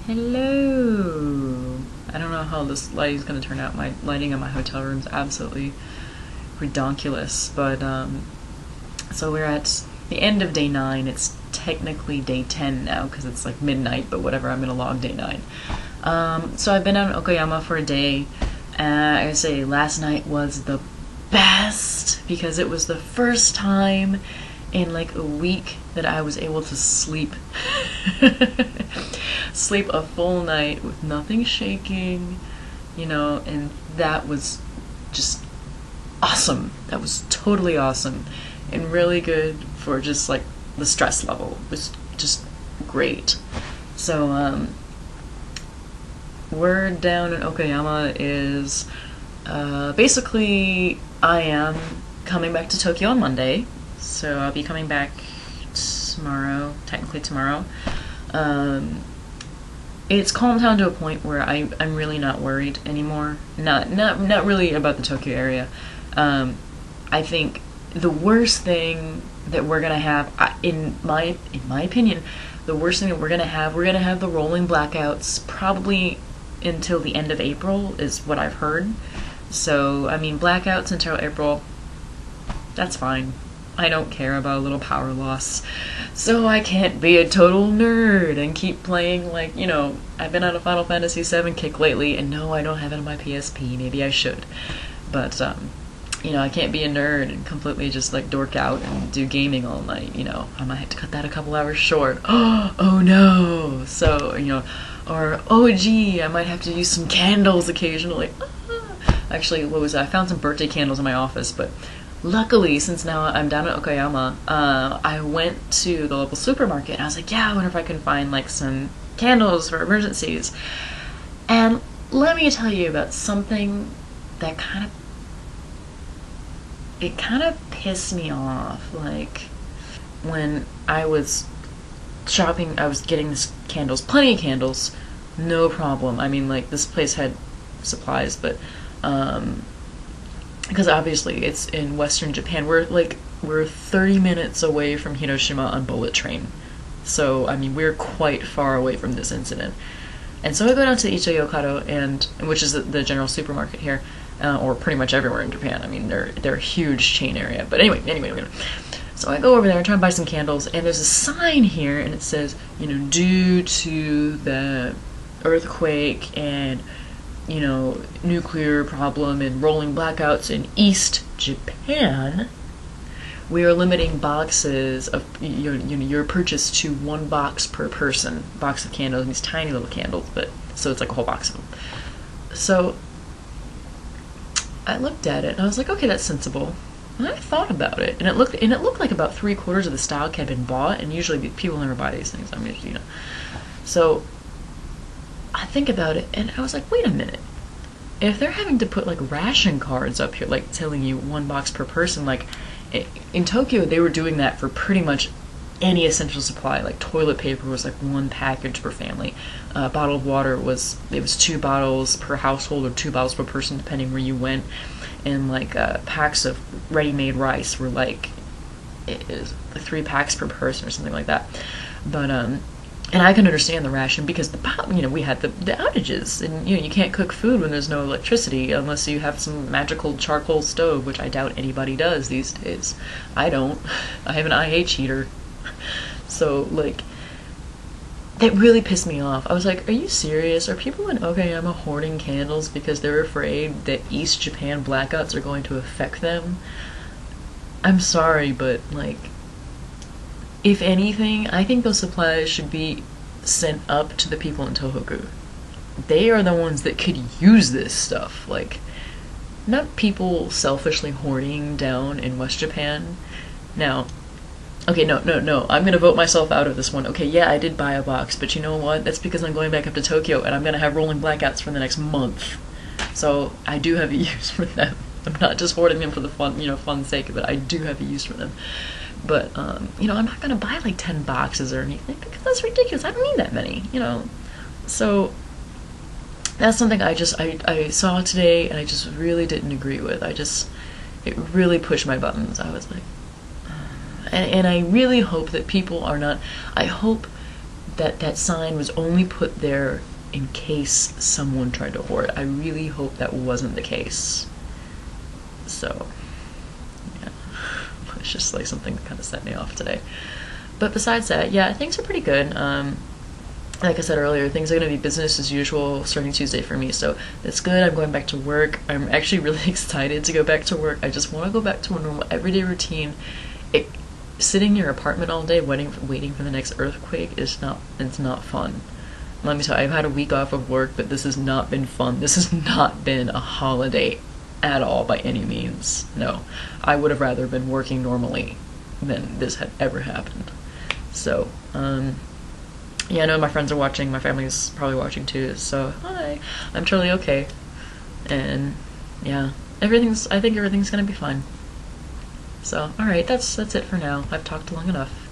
Hello! I don't know how this lighting's gonna turn out. My lighting in my hotel room's absolutely redonkulous, but so we're at the end of day 9. It's technically day 10 now because it's like midnight, but whatever, I'm gonna log day 9. So I've been out in Okayama for a day. I would say last night was the best because it was the first time in like a week that I was able to sleep. Sleep a full night with nothing shaking, and that was just awesome. That was totally awesome and really good for just like the stress level. It was just great. So word down in Okayama is basically I am coming back to Tokyo on Monday, so I'll be coming back tomorrow, technically tomorrow. It's calmed down to a point where I'm really not worried anymore. Not really about the Tokyo area. I think the worst thing that we're gonna have, in my opinion, the worst thing that we're gonna have the rolling blackouts probably until the end of April is what I've heard. So I mean, blackouts until April, that's fine. I don't care about a little power loss. So I can't be a total nerd and keep playing like, I've been on a Final Fantasy VII kick lately, and no, I don't have it on my PSP. Maybe I should. But, I can't be a nerd and completely just like dork out and do gaming all night, I might have to cut that a couple hours short. Oh no! So, or, oh gee, I might have to use some candles occasionally. Actually, I found some birthday candles in my office, but luckily, since now I'm down at Okayama, I went to the local supermarket and I was like, yeah, I wonder if I can find like some candles for emergencies. And let me tell you about something that kind of pissed me off. Like, when I was shopping, I was getting these candles, plenty of candles, no problem. I mean, like, this place had supplies, but because obviously it's in Western Japan. We're 30 minutes away from Hiroshima on bullet train. So, I mean, we're quite far away from this incident. And so I go down to Ichiyokado, and which is the general supermarket here, or pretty much everywhere in Japan. I mean, they're a huge chain area. But anyway. So I go over there, try to buy some candles, and there's a sign here, and it says, due to the earthquake and nuclear problem and rolling blackouts in East Japan, we are limiting boxes of your purchase to 1 box per person. Box of candles, these tiny little candles, but so it's like a whole box of them. So I looked at it and I was like, okay, that's sensible. And I thought about it, and it looked like about 3/4 of the stock had been bought, and usually people never buy these things. I mean, So I think about it, and I was like, wait a minute. If they're having to put, like, ration cards up here, like, telling you 1 box per person, like, in Tokyo, they were doing that for pretty much any essential supply. Like, toilet paper was, like, 1 package per family. Bottled water was 2 bottles per household, or 2 bottles per person, depending where you went. And, like, packs of ready-made rice were, like, 3 packs per person, or something like that. But, and I can understand the ration because we had the outages, and you can't cook food when there's no electricity unless you have some magical charcoal stove, which I doubt anybody does these days. I don't. I have an IH heater. So, like, that really pissed me off. I was like, are you serious? Are people in Okayama hoarding candles because they're afraid that East Japan blackouts are going to affect them? I'm sorry, but, like, if anything, I think those supplies should be sent up to the people in Tohoku. They are the ones that could use this stuff. Like, not people selfishly hoarding down in West Japan. Now, okay, no, I'm gonna vote myself out of this one. Okay, yeah, I did buy a box, but you know what? That's because I'm going back up to Tokyo, and I'm gonna have rolling blackouts for the next month. So, I do have a use for them. I'm not just hoarding them for the fun sake of it. I do have a use for them. But, I'm not gonna buy like 10 boxes or anything because that's ridiculous. I don't need that many, So, that's something I saw today and I just really didn't agree with. It really pushed my buttons. I was like, and I really hope that people are not, I hope that sign was only put there in case someone tried to hoard. I really hope that wasn't the case. So, yeah, it's just like something that kind of set me off today. But besides that, yeah, things are pretty good. Like I said earlier, things are going to be business as usual starting Tuesday for me, so it's good. I'm going back to work. I'm actually really excited to go back to work. I just want to go back to a normal everyday routine. Sitting in your apartment all day waiting for the next earthquake it's not fun. Let me tell you, I've had a week off of work, but this has not been fun. This has not been a holiday at all by any means. No, I would have rather been working normally than this had ever happened. So, yeah, I know my friends are watching, my family's probably watching too, so hi, I'm totally okay. And yeah, I think everything's gonna be fine. So, alright, that's it for now. I've talked long enough.